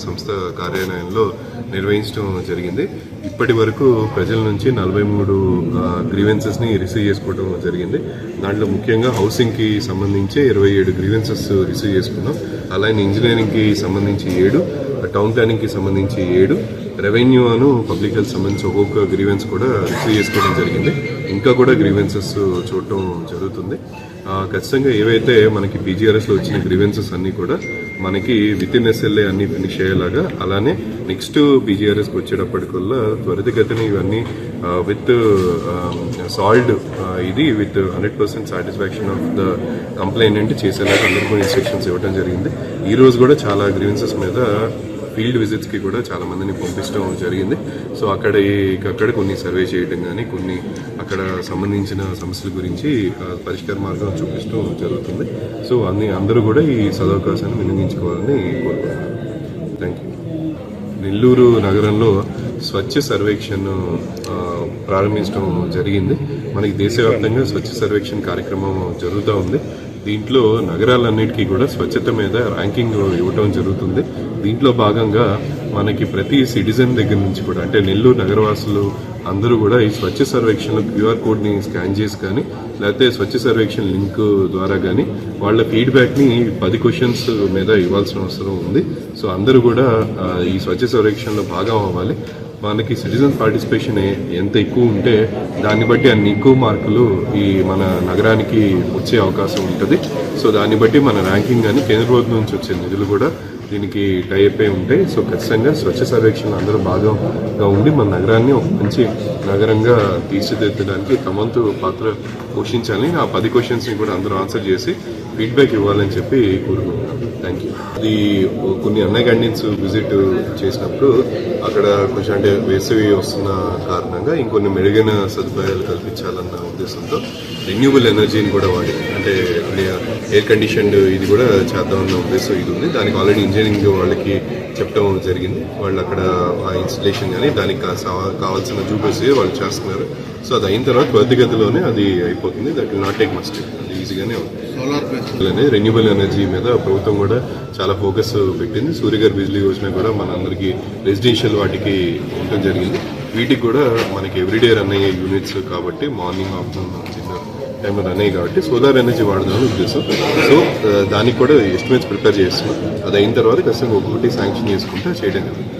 సంస్థ కార్యాలయంలో నిర్వహించడం జరిగింది. ఇప్పటి వరకు ప్రజల నుంచి 43 గ్రీవెన్సెస్ని రిసీవ్ చేసుకోవడం జరిగింది. దాంట్లో ముఖ్యంగా హౌసింగ్కి సంబంధించి 27 గ్రీవెన్సెస్ రిసీవ్ చేసుకున్నాం. అలానే ఇంజనీరింగ్కి సంబంధించి 7, టౌన్ ప్లానింగ్కి సంబంధించి 7, రెవెన్యూ అను పబ్లిక్ హెల్త్ సంబంధించి ఒక్కొక్క గ్రీవెన్స్ కూడా రిసీవ్ చేసుకోవడం జరిగింది. ఇంకా కూడా గ్రీవెన్సెస్ చూడటం జరుగుతుంది. ఖచ్చితంగా ఏవైతే మనకి పీజీఆర్ఎస్లో వచ్చిన గ్రీవెన్సెస్ అన్నీ కూడా మనకి విత్ ఇన్ ఎస్ఎల్ఏ అన్ని ఫినిష్ అయ్యేలాగా, అలానే నెక్స్ట్ పీజీఆర్ఎస్కి వచ్చేటప్పటికల్లా త్వరితగతిన ఇవన్నీ విత్ సాల్వ్డ్ ఇది with 100% satisfaction of the complaint చేసేలాగా అందరికీ కూడా ఇన్స్ట్రక్షన్స్ ఇవ్వడం జరిగింది. ఈ రోజు కూడా చాలా గ్రీవెన్సెస్ మీద ఫీల్డ్ విజిట్స్కి కూడా చాలా మందిని పంపించడం జరిగింది. సో అక్కడ కొన్ని సర్వే చేయడం కానీ, కొన్ని అక్కడ సంబంధించిన సమస్యల గురించి పరిష్కార మార్గం చూపించడం జరుగుతుంది. సో అందరూ కూడా ఈ సదవకాశాన్ని వినియోగించుకోవాలని కోరుకుంటున్నాను. Thank you. నెల్లూరు నగరంలో స్వచ్ఛ సర్వేక్షణ్ ప్రారంభించడం జరిగింది. మనకి దేశవ్యాప్తంగా స్వచ్ఛ సర్వేక్షణ్ కార్యక్రమం జరుగుతూ ఉంది. దీంట్లో నగరాలన్నిటికీ కూడా స్వచ్ఛత మీద ర్యాంకింగ్ ఇవ్వటం జరుగుతుంది. దీంట్లో భాగంగా మనకి ప్రతి సిటిజన్ దగ్గర నుంచి కూడా, అంటే నెల్లూరు నగరవాసులు అందరూ కూడా ఈ స్వచ్ఛ సర్వేక్షణ క్యూఆర్ కోడ్ని స్కాన్ చేసి కానీ, లేకపోతే స్వచ్ఛ సర్వేక్షణ లింక్ ద్వారా కానీ వాళ్ళ ఫీడ్బ్యాక్ని 10 క్వశ్చన్స్ మీద ఇవ్వాల్సిన అవసరం ఉంది. సో అందరూ కూడా ఈ స్వచ్ఛ సర్వేక్షణలో భాగం అవ్వాలి. మనకి సిటిజన్ పార్టిసిపేషన్ ఎంత ఎక్కువ ఉంటే దాన్ని బట్టి అన్ని ఎక్కువ మార్కులు ఈ మన నగరానికి వచ్చే అవకాశం ఉంటుంది. సో దాన్ని బట్టి మన ర్యాంకింగ్ కానీ కేంద్ర ప్రభుత్వం నుంచి వచ్చే నిధులు కూడా దీనికి టైప్ అయి ఉంటాయి. సో ఖచ్చితంగా స్వచ్ఛ సర్వేక్షణ అందరూ భాగంగా ఉండి మన నగరాన్ని ఒక మంచి నగరంగా తీర్చిదిద్దడానికి తమ వంతు పాత్ర పోషించాలని, ఆ 10 క్వశ్చన్స్ని కూడా అందరూ ఆన్సర్ చేసి ఫీడ్బ్యాక్ ఇవ్వాలని చెప్పి కోరుకుంటున్నాను. Thank you. ఇది కొన్ని అన్న క్యాంటీన్స్ విజిట్ చేసినప్పుడు అక్కడ కొంచెం అంటే వేసవి వస్తున్న కారణంగా ఇంకొన్ని మెరుగైన సదుపాయాలు కల్పించాలన్న ఉద్దేశంతో రెన్యూబుల్ ఎనర్జీని కూడా వాడి, అంటే ఎయిర్ కండిషన్డ్ ఇది కూడా చేద్దామన్న ఉద్దేశం ఇది ఉంది. దానికి ఆల్రెడీ ఇంజనీరింగ్ వాళ్ళకి చెప్పడం జరిగింది. వాళ్ళు అక్కడ ఆ ఇన్స్టలేషన్ కానీ దానికి కావాల్సిన చూపేసి వాళ్ళు చేస్తున్నారు. సో అది అయిన తర్వాత త్వరితగతిలోనే అది అయిపోతుంది. That will not take much time. అది ఈజీగానే అవుతుంది. రెన్యూబుల్ ఎనర్జీ మీద ప్రభుత్వం కూడా చాలా ఫోకస్ పెట్టింది. సూర్యగారి బిజ్లీ యోజన కూడా మన అందరికీ రెసిడెన్షియల్ వాటికి ఉండటం జరిగింది. వీటికి కూడా మనకి ఎవ్రీడే రన్ అయ్యే యూనిట్స్ కాబట్టి, మార్నింగ్ ఆఫ్టర్నూన్ చిన్న టైంలో రన్ అయ్యి కాబట్టి సోలార్ ఎనర్జీ వాడదామని ఉద్దేశం. సో దానికి కూడా ఎస్టిమేట్స్ ప్రిపేర్ చేస్తున్నాం. అది అయిన తర్వాత ఖచ్చితంగా ఒక్కొక్కటి శాంక్షన్ చేసుకుంటే చేయడం జరుగుతుంది.